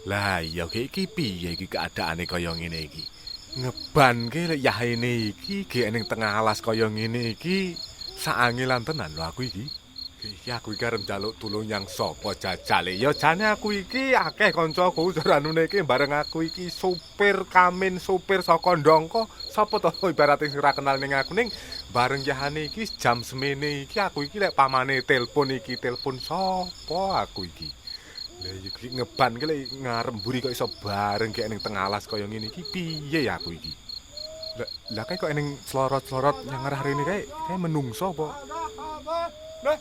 Lah iya iki piye iki keadaane kaya ngene iki? Ngebanke lek yahene iki gek ning tengah alas kaya ngene iki saangelan tenan lho aku iki. Iki aku iki arep njaluk tulung yang sapa jajale. Ya jane aku iki akeh kancaku jaranune iki bareng aku iki supir Kamin, supir saka Ndongko. Sapa to ibarate sing ora kenal ning aku ning bareng yahane iki jam semene iki aku iki lek pamane telepon iki telepon sapa aku iki. Lah iki ngeban ki lek ngarep mburi kok iso bareng kek ning tengah alas kaya ngene iki piye ya aku iki. Lah kae kok ning slorot-slorot yang arah rene kae menungso apa? Lah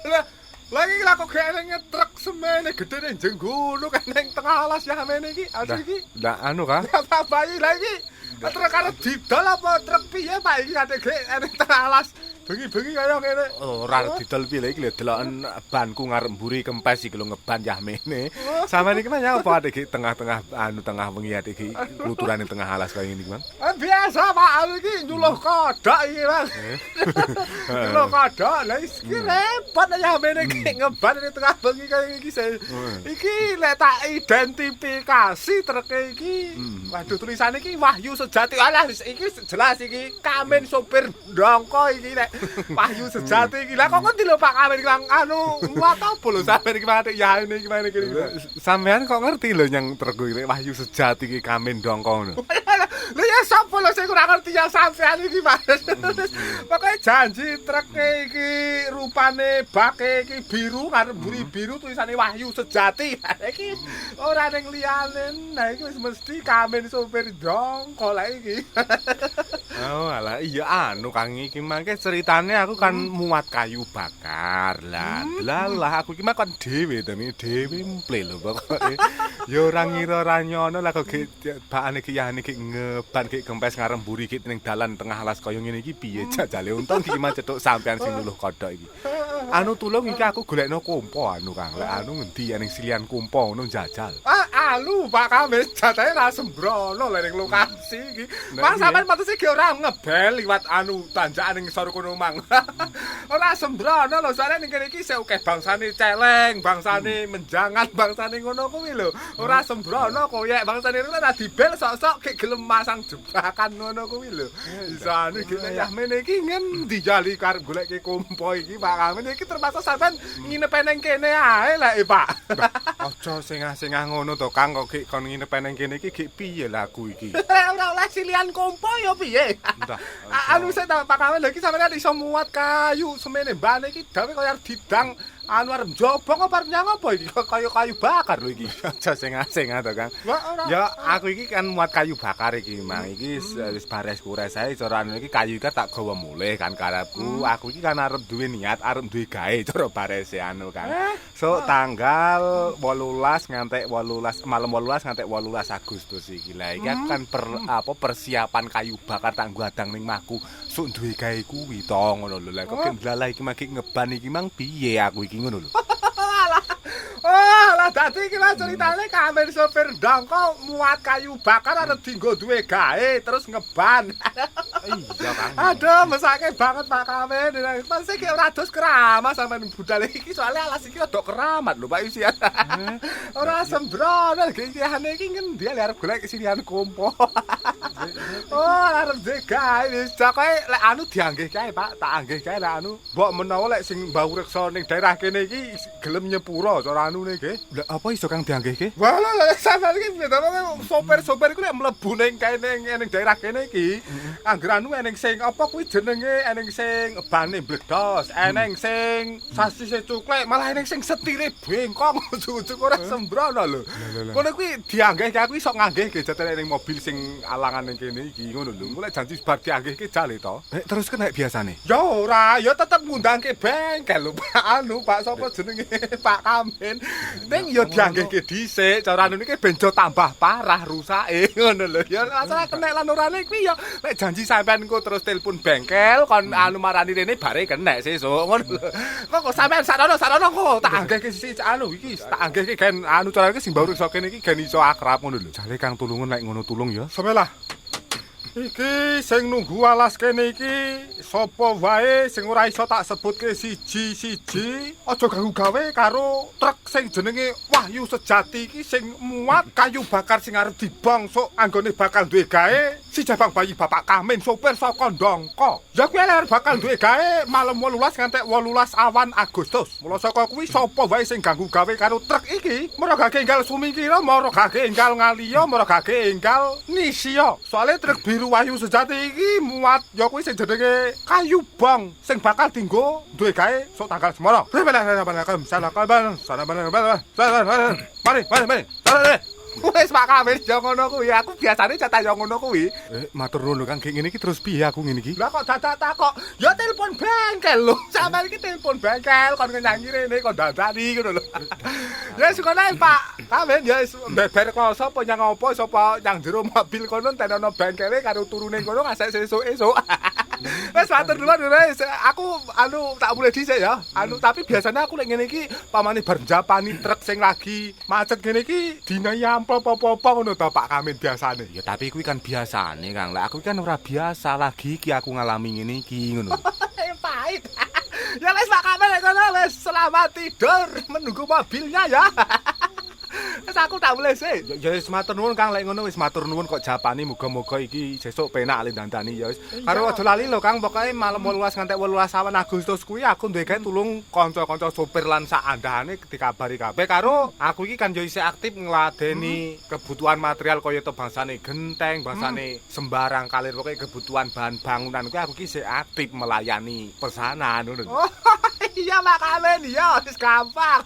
lah lagi lah kok kayak ngetrek semene gedene jenggulu kan ning tengah alas ya mene iki. Aduh iki. Lah anu kan? Apa bayi lagi? Truk arep didol apa truk piye Pak iki kate gek ning tengah alas. Bengi-bengi kaya ngene. Ora arep didol piye lha iki lho deloken banku ngarep mburi kempes iki lho ngeban yah mene. Sampeyan iki mah apa ate iki tengah-tengah anu tengah wengi ate iki kluturane tengah alas kaya ngene iki, Bang? Biasa Pak, anu iki nyuluh kodhok iki, Bang. Nyuluh kodhok. Lah iki repot yah mene iki ngeban ning tengah bengi kaya iki. Iki lek tak identifikasi truk iki. Waduh tulisane iki Wahyu Sejati. Alah iki jelas iki Kamin sopir Ndongko iki nek Wahyu Sejati iki. Lah kok ngerti lho Pak Kamin iki anu muat apa lho sampeyan iki mate ya ini gimana iki. Sampeyan kok ngerti lho nyang truk iki Wahyu Sejati iki Kamin Ndongko ngono. Lha ya sapa lho sing ora ngerti ya sampeyan iki Mas. Pokoke janji truk iki rupane bake iki biru ngarep mburi biru tulisane Wahyu Sejati. Iki ora ning liyane. Nah iki wis mesti Kamin sopir Ndongko lha iki. Oh alah iya anu Kang iki mangke ceritane aku kan muat kayu bakar. Lah aku iki mah kan dhewe dhewe mple lho pokoke. Ya ora ngira ora nyono lah kok bakane iki yahane iki ngeban iki kempes ngarep mburi iki ning dalan tengah alas kaya ngene iki piye jajale untung iki mah cetuk sampean sing luluh kodhok iki. Anu tulung iki aku golekno kompo anu Kang. Lek anu ngendi ning silian kompo ngono jajal. Anu Pak Kamis jatane ra sembrono lek ning lokasi iki. Mas sampean patuse ki ora ngebel liwat anu tanjakan ning ngisor kono mang. Ora sembrono lho soalnya ning kene iki sik akeh bangsane celeng, bangsane menjangan, bangsane ngono kuwi lho. Ora sembrono koyek bangsane ora dibel sok-sok gek gelem masang jebakan ngono kuwi lho. Bisa anu iki yah mene iki ngendi jali karep goleke kompo iki Pak Kamis iki termasuk sampean nginep ning kene ae lek Pak. Aja sengah-sengah ngono to Kang kok gek kon nginep ning kene iki gek piye lah aku iki. Ora oleh silian kompo ya piye? Anu sik ta Pak Kamis lho iki sampeyan iso muat kayu semene mbane iki dawe kaya didang anu arep njobong apa arep nyang apa iki kaya kayu bakar lho iki. Aja sengah-sengah to Kang. Ya aku iki kan muat kayu bakar iki Mang. Iki wis bares kures ae cara anu iki kayu iki tak gawa mulih kan karepku. Aku iki kan arep duwe niat arep duwe gawe cara barese anu kan. So tanggal 18 ngantek 18 malam 18 ngantek 18 Agustus iki. Lah iki kan persiapan kayu bakar tak nggadang ning mahku. Sok duwe gawe kuwi to ngono lho. Lah kok ndalah iki mangke ngeban iki mang piye aku iki ngono lho. Lah dadi iki lah ceritane Kamin sopir Ndongko muat kayu bakar arep dienggo duwe gawe terus ngeban. Iya Kang. Aduh mesake banget Pak Kamin. Masih ki ora dos keramas sampean budal iki soalnya alas iki rada keramat lho Pak Yusian. Ora sembrono iki ane iki ngendi arep golek silian kompo. Oh arep gawe wis pokoke lek anu dianggih kae Pak, tak anggih kae lek anu. Mbok menawa lek sing mbau reksa ning daerah kene iki gelem nyepuro cara anune nggih. Lah apa iso Kang dianggihke? Wah lha sampeyan iki sopir-sopir iku lek mlebu ning kene ning daerah kene iki angger anu eneng sing apa kuwi jenenge eneng sing bane bledos, eneng sing sasise cuklek, malah eneng sing setire bengkong ujug-ujug ora sembrono lho. Ngono kuwi dianggihke aku iso nganggihke jatene ning mobil sing alangan ning kene iki ngono lho. Mulai janji bar dianggihke jale to. Terus kena biasane. Ya ora, ya tetep ngundangke bengkel lho Pak anu Pak sapa jenenge Pak Kamin. Ning ya dianggihke dhisik, cara anu iki ben tambah parah rusake ngono lho. Ya masalah kenek lan orane kuwi ya nek janji sampean engko terus telepon bengkel kon anu marani rene bare kenek sesuk ngono lho. Kok sampean sarono kok tak anggihke sisi anu iki tak anggihke gen anu cara iki sing baru iso kene iki gen iso akrab ngono lho. Jale Kang tulungun nek ngono tulung ya. Samelah. Iki sing nunggu alas kene iki sapa wae sing ora iso tak sebutke siji-siji, aja ganggu gawe karo truk sing jenenge Wahyu Sejati iki sing muat kayu bakar sing arep dibongsok anggone bakal duwe gawe si Jabang Bayi Bapak Kamin sopir saka Ndongko. Ya kuwi arep bakal duwe gawe malam 18 nganti 18 awan Agustus. Mula saka kuwi sapa wae sing ganggu gawe karo truk iki, mara gak enggal sumingkira, mara gak enggal ngaliya, mara gak enggal nisya. Soale truk biru Wahyu Sejati iki muat ya kuwi sing jenenge kayu bong sing bakal dienggo duwe gawe sok tanggal semana. Mari. Wis Pak Kamil yo ngono kuwi. Aku biasane cata yo ngono kuwi. Matur nuwun Kang, ngene iki terus piye aku ngene iki? Lah kok dadak takok? Ya telepon bengkel lho. Sampeyan iki telepon bengkel kon nyanyi rene kon dadani ngono lho. Ya sukono Pak Kamil ya beber kok sapa nyang apa sapa nyang jero mobil kono tenono bengkele karo turune kono ngasek sesuk-esuk. Wes matur nuwun wis aku tak mulai dhisik ya. Tapi biasanya aku lek ngene iki pamane bar njapani truk sing lagi macet ngene iki dina amplop-opo ngono to Pak Kamil biasane. Ya tapi kuwi kan biasane Kang. Lah aku kan ora biasa lagi iki aku ngalami ngene iki ngono. Pahit. Ya wis Pak Kamil ngono wis selamat tidur menunggu mobilnya ya. Wis aku tak mulai sik. Ya wis matur nuwun Kang lek ngono wis matur nuwun kok japani muga-muga iki sesuk penak le dandani ya wis. Karo aja lali lho Kang, pokoke malam 18 nganti 18 awan Agustus kuwi aku duwe gawe tulung kanca-kanca sopir lan sak andhane dikabari kabeh karo aku iki kan yo isih aktif ngladeni kebutuhan material kaya to bangsane genteng, bangsane sembarang kalir pokoke kebutuhan bahan bangunan kuwi aku iki isih aktif melayani pesanan ngono. Oh iya Pak Kamil ya wis gampang.